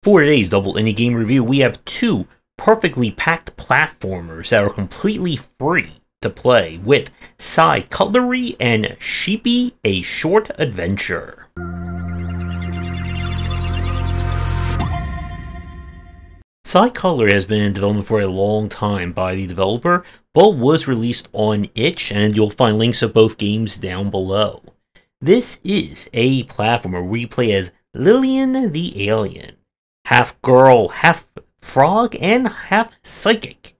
For today's Double Indie Game Review, we have two perfectly packed platformers that are completely free to play with Psycutlery and Sheepy, a short adventure. Psycutlery has been in development for a long time by the developer, but was released on itch, and you'll find links to both games down below. This is a platformer where you play as Lillian the Alien, half girl, half frog, and half psychic,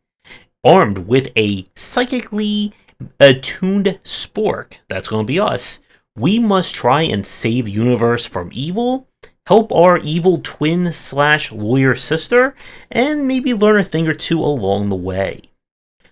armed with a psychically attuned spork. That's going to be us. We must try and save the universe from evil, help our evil twin/lawyer sister, and maybe learn a thing or two along the way.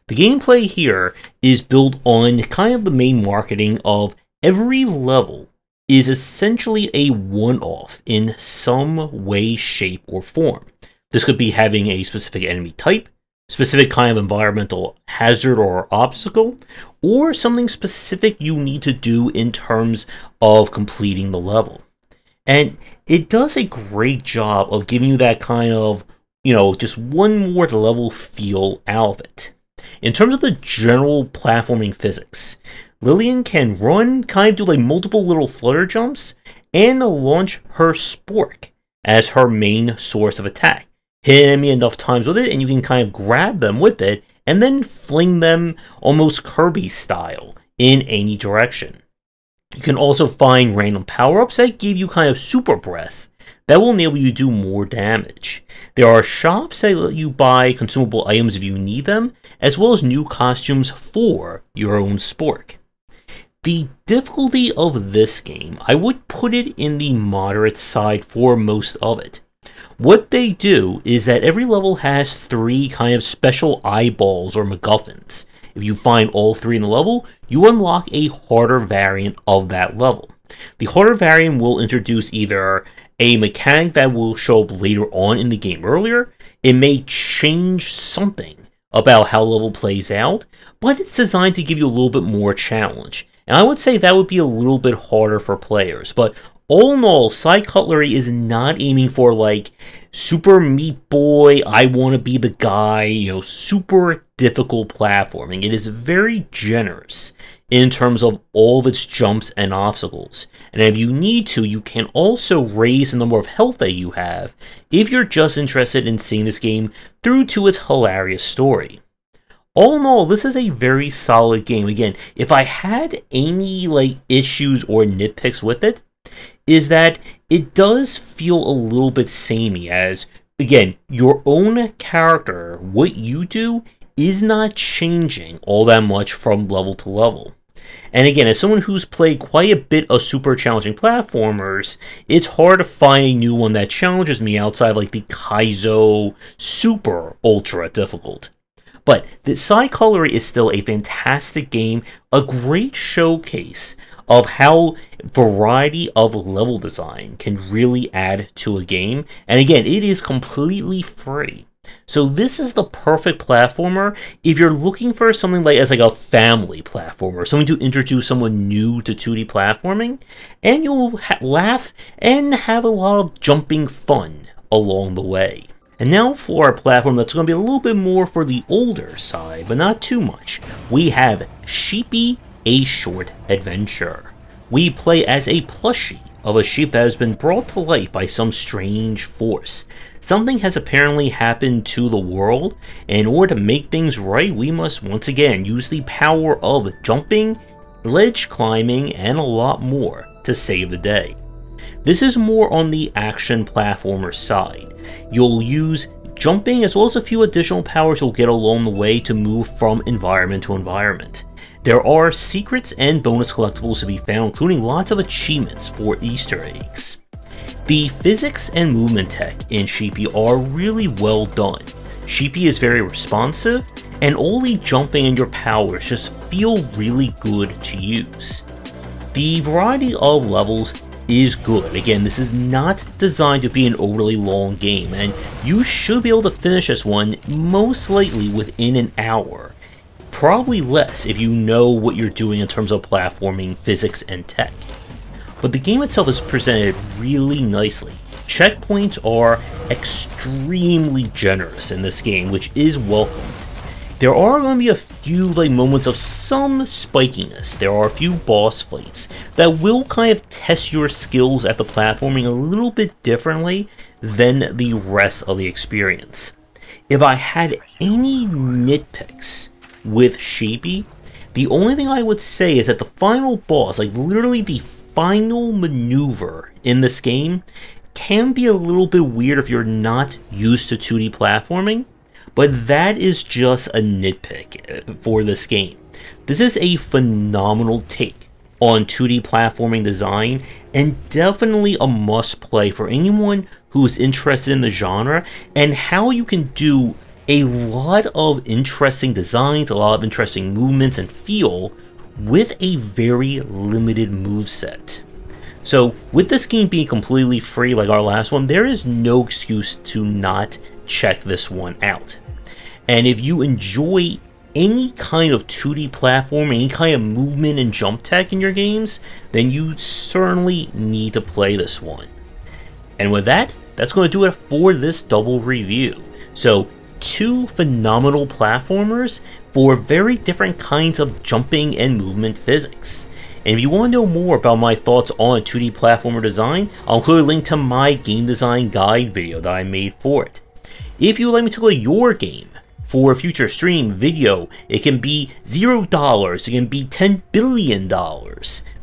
The gameplay here is built on kind of the main marketing of every level is essentially a one-off in some way, shape, or form. This could be having a specific enemy type, specific kind of environmental hazard or obstacle, or something specific you need to do in terms of completing the level. And it does a great job of giving you that kind of, just one more level feel out of it. In terms of the general platforming physics, Lillian can run, kind of do like multiple little flutter jumps, and launch her spork as her main source of attack. Hit enemy enough times with it, and you can kind of grab them with it, and then fling them almost Kirby style in any direction. You can also find random power-ups that give you kind of super breath that will enable you to do more damage. There are shops that let you buy consumable items if you need them, as well as new costumes for your own spork. The difficulty of this game, I would put it in the moderate side for most of it. What they do is that every level has three kind of special eyeballs or MacGuffins. If you find all three in the level, you unlock a harder variant of that level. The harder variant will introduce either a mechanic that will show up later on in the game earlier, it may change something about how the level plays out, but it's designed to give you a little bit more challenge. And I would say that would be a little bit harder for players, but all in all, Psycutlery is not aiming for like super Meat Boy, I want to be the guy, super difficult platforming. It is very generous in terms of all of its jumps and obstacles. And if you need to, you can also raise the number of health that you have if you're just interested in seeing this game through to its hilarious story. All in all, this is a very solid game. Again, if I had any issues or nitpicks with it, is that it does feel a little bit samey, as, again, your own character, what you do, is not changing all that much from level to level. And again, as someone who's played quite a bit of super challenging platformers, it's hard to find a new one that challenges me outside the Kaizo super ultra difficult. But the Psycutlery is still a fantastic game, a great showcase of how variety of level design can really add to a game. And again, it is completely free. So this is the perfect platformer if you're looking for something as a family platformer, something to introduce someone new to 2D platforming, and you'll laugh and have a lot of jumping fun along the way. And now for a platform that's going to be a little bit more for the older side, but not too much. We have Sheepy, a short adventure. We play as a plushie of a sheep that has been brought to life by some strange force. Something has apparently happened to the world, and in order to make things right, we must once again use the power of jumping, ledge climbing, and a lot more to save the day. This is more on the action platformer side. You'll use jumping as well as a few additional powers you'll get along the way to move from environment to environment. There are secrets and bonus collectibles to be found, including lots of achievements for Easter eggs. The physics and movement tech in Sheepy are really well done. Sheepy is very responsive, and all the jumping and your powers just feel really good to use. The variety of levels is good. Again, this is not designed to be an overly long game, and you should be able to finish this one most likely within an hour. Probably less if you know what you're doing in terms of platforming, physics, and tech. But the game itself is presented really nicely. Checkpoints are extremely generous in this game, which is welcomed. There are going to be a few moments of some spikiness. There are a few boss fights that will kind of test your skills at the platforming a little bit differently than the rest of the experience. If I had any nitpicks with Sheepy, the only thing I would say is that the final boss, literally the final maneuver in this game, can be a little bit weird if you're not used to 2D platforming. But that is just a nitpick for this game. This is a phenomenal take on 2D platforming design, and definitely a must-play for anyone who's interested in the genre, and how you can do a lot of interesting designs, a lot of interesting movements and feel with a very limited moveset. So, with this game being completely free like our last one, there is no excuse to not check this one out. And if you enjoy any kind of 2D platform, any kind of movement and jump tech in your games, then you certainly need to play this one. And with that, that's going to do it for this double review. So, 2 phenomenal platformers for very different kinds of jumping and movement physics. And if you want to know more about my thoughts on 2D platformer design, I'll include a link to my game design guide video that I made for it. If you would like me to look at your game for a future stream, video, it can be $0, it can be $10 billion,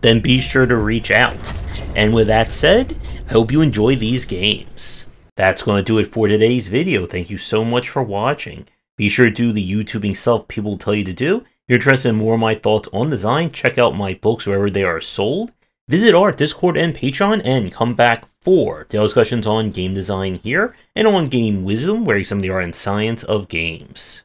then be sure to reach out. And with that said, I hope you enjoy these games. That's going to do it for today's video. Thank you so much for watching. Be sure to do the YouTubing stuff people tell you to do. If you're interested in more of my thoughts on design, check out my books wherever they are sold. Visit our Discord and Patreon, and come back for discussions on game design here, and on game wisdom, where you some of the art and science of games.